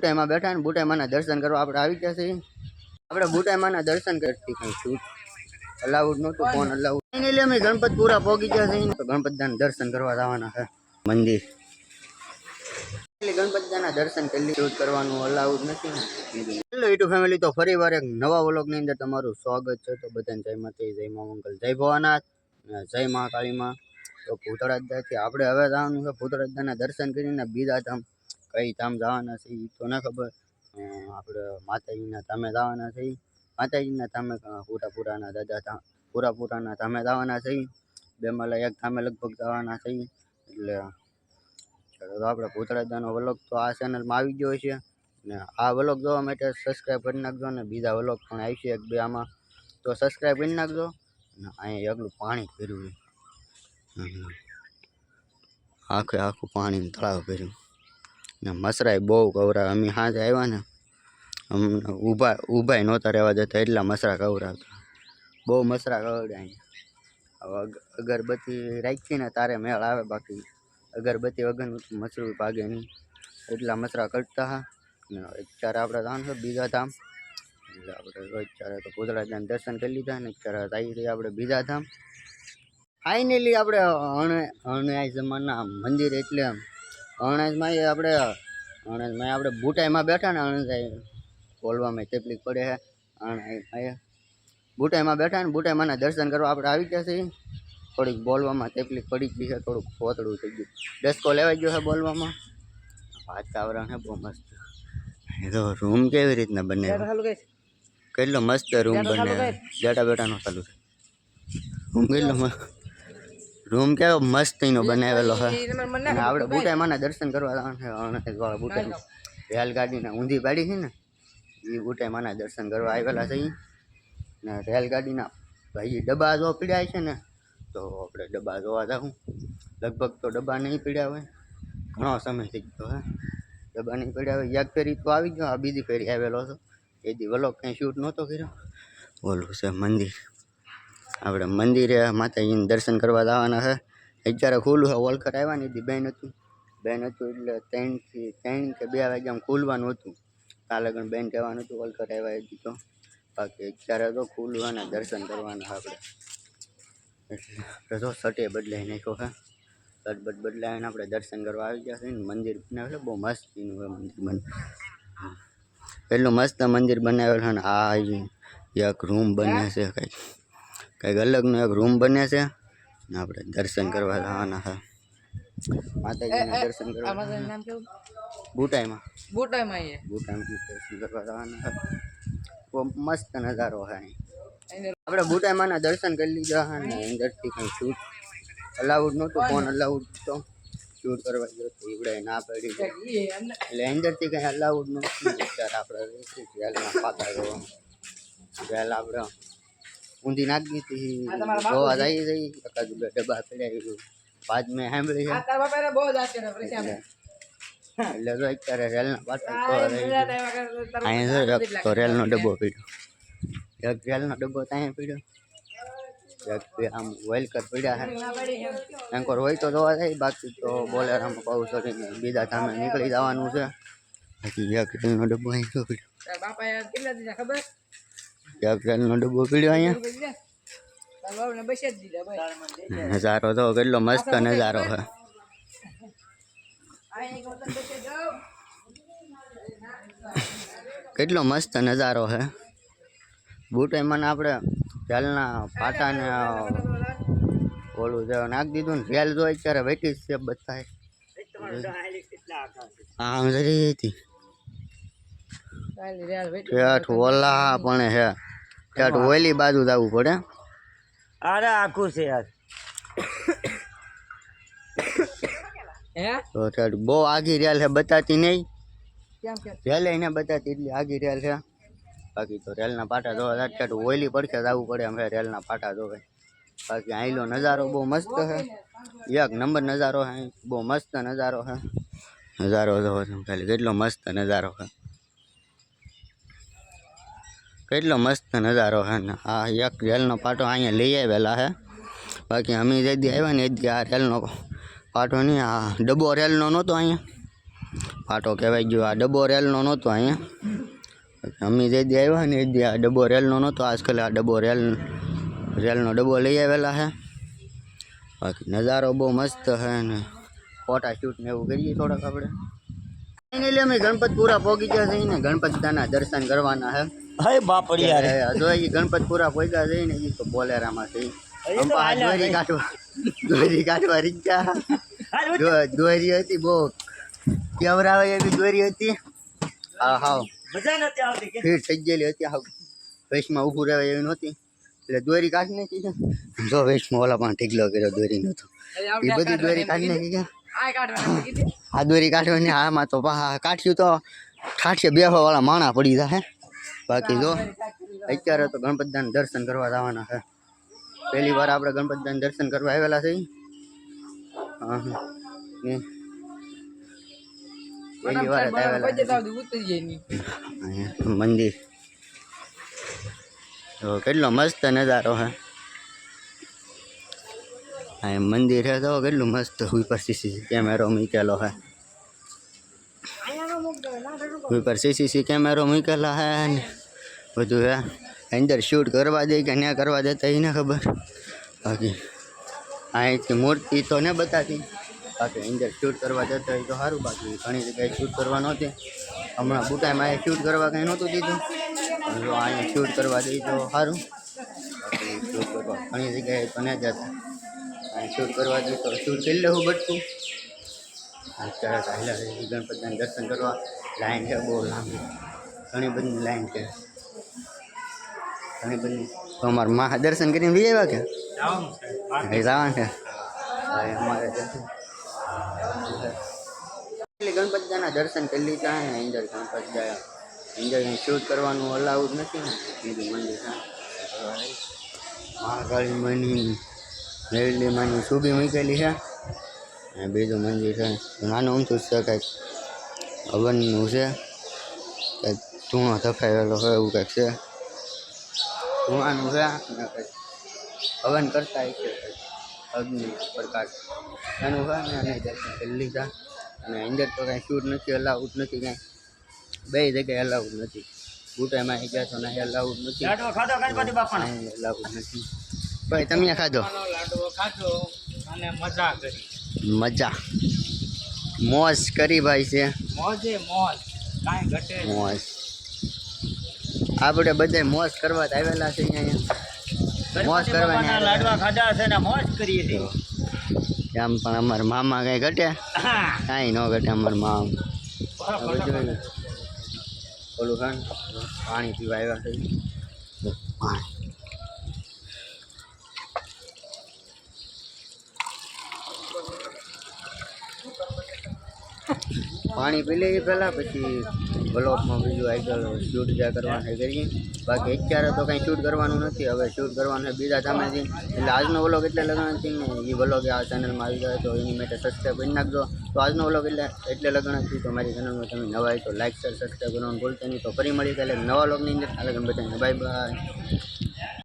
બુટાઈમાં બેઠા ને બુટાઈમાના દર્શન કરવા આપણે આવી ગયા છીએ. આપણે બુટાઈમાના દર્શન કરતી કઈ શૂટ અલાઉડ નહોતું, ફોન અલાઉડ. ફાઇનલી અમે ગણપતપુરા પહોંચી ગયા છીએ. તો ગણપતદાના દર્શન કરવા જવાના છે મંદિર. ગણપતદાના દર્શન કરી શૂટ કરવાનું અલાઉડ નથી ને. હેલો યુટ્યુબ ફેમિલી, તો ફરી વાર એક નવા વ્લોગની અંદર તમારું સ્વાગત છે. તો બધાને જય માતાજી, જય મા મંગલ, જય ભવાનાથ, જય મહાકાળીમાં. તો ભૂતળાદાથી આપણે હવે જવાનું છે ભૂતળાદાના દર્શન કરીને બીજા ધામ. કઈ ધામ જવાના છે એ તો ના ખબર. આપણે માતાજીના ધામે જવાના છે. માતાજીના ધામે પૂરાપુરાના દાદા ધામ, પૂરાપુરાના ધામે જવાના છે. બેમાં એક ધામે લગભગ જવાના છે. એટલે તો આપણે ભૂતળાદાનો વ્લોગ તો આ ચેનલમાં આવી ગયો છે. ને આ વ્લોગ જોવા માટે સબસ્ક્રાઈબ કરી નાખજો. ને બીજા વ્લોગ પણ આવશે એક બે આમાં, તો સબસ્ક્રાઈબ કરી નાખજો. ને અહીંયા એકલું પાણી ભર્યું, આખું પાણી તળાવ ભર્યું. ને મસરાય બહુ કવરાવે. અમે સાંજે આવ્યા ને, અમને ઊભા નહોતા રહેવા દેતા, એટલા મસરા કવરાવતા. બહુ મસરા કવડે અહીંયા. હવે અગરબત્તી રાખી ને તારે મેળ આવે, બાકી અગરબત્તી વગરનું મસરું ભાગે નહીં. એટલા મસરા કરતા હા. ને અત્યારે આપણે જવાનું છે બીજા ધામ. એટલે આપણે અત્યારે તો ભૂતળાદાના દર્શન કરી લીધા ને અત્યારે આવી રહ્યા આપણે બીજા ધામ. ફાઇનલી આપણે અણ્યાય જમાના મંદિર, એટલે અણ્યાજમાં આપણે બુટાઈમાં બેઠા ને. અણ્યાય બોલવામાં તકલીફ પડે છે. અણ્યાય બુટાઈમાં બેઠા ને બુટાઈમાંના દર્શન કરવા આપણે આવી ગયા છીએ. થોડીક બોલવામાં તકલીફ પડી ગઈ છે, થોડુંક પોતળું થઈ ગયું. ડસ્કો લેવાઈ ગયો છે બોલવામાં. વાતાવરણ છે બહુ મસ્ત. તો રૂમ કેવી રીતના બને, કેટલો મસ્ત રૂમ બને. બેઠા બેઠાનો ચાલુ છે રૂમ. કેટલો રૂમ કેવો મસ્ત એનો બનાવેલો છે. આપણે બુટાઈમાના દર્શન કરવા જવાનું છે. બુટાઈ રેલગાડીના ઊંધી પાડી છે ને, એ બુટાઈમાના દર્શન કરવા આવેલા છે. ને રેલગાડીના ભાઈ ડબ્બા જો પીડ્યા છે ને, તો આપણે ડબ્બા જોવા જાઉં. લગભગ તો ડબ્બા નહીં પીડ્યા હોય, ઘણો સમય થઈ ગયો હે ડબ્બા નહીં પીડ્યા હોય. એક ફેરી તો આવી ગયો, આ બીજી ફેરી આવેલો હતો. એ દી વ્લોગ કંઈ શૂટ નહોતો કર્યો. ઓલું છે મંદિર. આપણે મંદિરે માતાજીને દર્શન કરવા જવાના છે. અત્યારે ખુલ્લું છે. ઓલખર આવ્યા ને એથી બેન હતું એટલે 3 કે 2 વાગ્યામાં ખુલવાનું હતું. કાલે પણ બેન કહેવાનું હતું. ઓલખર આવ્યા એથી તો બાકી અત્યારે તો ખુલ્લું છે ને દર્શન કરવાના આપણે. એટલે જો સટે બદલાઈ નાખ્યો છે. સટ બદલાવીને આપણે દર્શન કરવા આવી ગયા છે. મંદિર બનાવેલું બહુ મસ્ત મંદિર એટલું મસ્ત મંદિર બનાવેલું છે ને. આ એક રૂમ બને છે, કંઈક અલગનો એક રૂમ બને છે. ને આપણે દર્શન કરવા જવાના છે માતાજીના દર્શન કરવા. બુટાઈમાં દર્શન કરવા જવાના છે. બહુ મસ્ત નજારો છે. આપણે બુટાઈમાના દર્શન કરી લીધા છે ને અંદરથી કંઈ શૂટ અલાઉડ નહોતું, ફોન અલાઉડ તો શૂટ કરવા ગયો તો એવડે ના પડી. એટલે અંદરથી કંઈ અલાઉડ નહોતું. ત્યારે આપણે રેલના પાતા જોવા, રેલ આપણે ઊંધી નાખી હતી જોવા જઈ એકાદ બે ડબ્બા પડ્યા. બાદ મેં સાંભળી છે એટલે જો અત્યારે રેલના પાટા અહીંયા તો રેલનો ડબ્બો પીડ્યો. એક રેલનો ડબ્બો ત્યાં પીડ્યો. એક આમ વેલકર પીડ્યા છે. એન્કોર હોય તો જોવા જાય, બાકી તો બોલેરામાં પાઉં ચડીને બીજા ધામે નીકળી જવાનું છે. બાકી એક રેલનો ડબ્બો અહીં પીડ્યો. એક રેલનો ડબ્બો પીડ્યો અહીંયા. નજારો તો કેટલો મસ્ત નજારો છે. કેટલો મસ્ત નજારો છે. બુટાઈમાં આપણે રેલના પાટાને ઓલું નાખી દીધું ને. રેલ જો અત્યારે વેટી છે બધા. આમ જરી હતી ઠેઠ ઓલા પણ હે, ઠેઠ ઓલી બાજુ જવું પડે. અરે આખું છે યાર. તો ઠેઠ બહુ આગી રેલ છે, બતાતી નહીં. રેલ એને બતાતી એટલી આગી રેલ છે. બાકી તો રેલના પાટા જોવા ઠેઠ ઓલી પડખે જવું પડે એમ. રેલના પાટા જોવે. બાકી અહીંનો નજારો બહુ મસ્ત છે. એક નંબર નજારો છે. બહુ મસ્ત નજારો છે. નજારો જોવો ખાલી કેટલો મસ્ત નજારો છે. કેટલો મસ્ત નજારો છે ને. આ એક રેલનો પાટો અહીંયા લઈ આવેલા છે. બાકી અમે જે દી આવ્યા ને એ દી આ રેલનો પાટો નહીં, આ ડબ્બો રેલનો નહોતો અહીંયા ફાટો કહેવાય ગયો. આ ડબ્બો રેલનો નહોતો અહીંયા, અમે જે દી આવ્યા ને એ દી આ ડબ્બો રેલનો નહોતો. આજકાલ આ ડબ્બો રેલનો ડબ્બો લઈ આવેલા છે. બાકી નજારો બહુ મસ્ત છે ને ફોટા શૂટ ને એવું કરીએ થોડાક આપણે. ફાઇનલી અમે ગણપતપુરા પહોંચી ગયા છીએ ને ગણપત દાદાના દર્શન કરવાના છે. હે બાપડિયા રે. જો એ ગણપતપુરા પહોંચ્યા છે ને એ તો બોલેરામાં છે. દોરી કાઢવા રીચા દોરી હતી બહુ કેવરાવે એવી દોરી હતી. હા હાવ મજા નથી આવતી કે ભીડ થઈ ગયેલી હતી. હાવ વેશમાં ઊભું રહેવાય એવી નહોતી એટલે દોરી કાઢી નાખી છે. જો વેશમાં ઓલા પણ ઢીકલો કર્યો દોરી નહોતો એ બધી દોરી કાઢી નાખી ગયા. આ દોરી કાઢવાની આમાં તો કાઢ્યું તો ઠાઠીએ બેહવા વાળા માણા પડી જાય. બાકી જો અત્યારે તો ગણપતદાના દર્શન કરવા જવાના છે. પહેલી વાર આપણે ગણપતદાના દર્શન કરવા આવેલા છે. પહેલી વાર મંદિર તો કેટલો મસ્ત નજારો છે. હા મંદિર છે તો કેટલું મસ્ત ઉપર સીસી કેમેરો મૂકેલો છે. ઉપર સીસી કેમેરો મૂકેલા છે ને બધું છે. અંદર શૂટ કરવા દે કે ના કરવા દેતા એને ખબર. બાકી અહીંથી મૂર્તિ તો ને બતાતી. બાકી અંદર શૂટ કરવા જતા હોય તો સારું. બાકી ઘણી જગ્યાએ શૂટ કરવા નહોતી. હમણાં બુટાઈમાં અહીંયા શૂટ કરવા કંઈ નહોતું દીધું. જો અહીંયા શૂટ કરવા દઈ તો સારું. બાકી શૂટ કરવા ઘણી જગ્યાએ તો ન જતા. અહીં શૂટ કરવા દઈ તો શૂટ કરી લેવું બટકું. અત્યારે પહેલાં ગણપતિના દર્શન કરવા લાઈન છે બહુ લાંબી. ઘણી બધી લાઈન છે ઘણી બધી. તો અમારા મા દર્શન કરીને બી આવ્યા કે જવાનું છે અમારે ગણપતિના દર્શન કરી લીધા ને અંદર ગણપતિ અંદર શૂટ કરવાનું અલાઉડ નથી ને. બીજું મંદિર છે મહાકાળી માની મેરલી માની સુબી મૂકેલી છે. અને બીજું મંદિર છે નાનું ઊંચું છે કંઈક હવનનું છે કંઈક ધૂણો ધફાવેલો હોય એવું કંઈક છે. ધૂણાનું છે અને કંઈક હવન કરતા છે અગ્નિ પ્રકાશ એનું છે ને અને દર્શન કરી લીધા. અને અંદર તો કાંઈ શૂટ નથી અલાઉડ નથી કાંઈ. બે જગ્યાએ અલાઉડ નથી. બુટાઈમાં આવી ગયા તો ના અલાઉડ નથી. ખાધો ગણપતિ બાપાનો અલાઉડ નથી. ભાઈ તમે ખાધો લાડવો ખાધો અને મજા કરી. મજા મોજ કરી ભાઈ છે. મોજે મોજ કાંઈ ઘટે મોજ આપણે બધા મોજ કરવા જ આવેલા છે અહીંયા. મોજ કરવાની લાડવા ખાધા છે ને મોજ કરીએ છીએ. આમ પણ અમારા મામા કઈ ઘટે કાંઈ ન ઘટે. અમારા મામા ઓલું ખાન પાણી પીવા આવ્યા છે. પાણી પી લઈએ પહેલાં પછી બ્લોકમાં બીજું આગળ શૂટ જ્યાં કરવાનું કરીએ. બાકી અત્યારે તો કંઈ શૂટ કરવાનું નથી. હવે શૂટ કરવાનું બીજા સામેથી. એટલે આજનો વ્લોગ એટલે લગ્નથી ને એ વ્લોગ આ ચેનલમાં આવી જાય તો એની માટે સબસ્ક્રાઈબ કરી નાખજો. તો આજનો વ્લોગ એટલે લગ્નથી તો મારી ચેનલમાં તમે નવા હોય તો લાઈક શેર સબસ્ક્રાઈબ કરવાનું ભૂલતા નહીં. તો ફરી મળી કાલે નવા વ્લોગની અંદર. કાલે બધાને બાય બાય.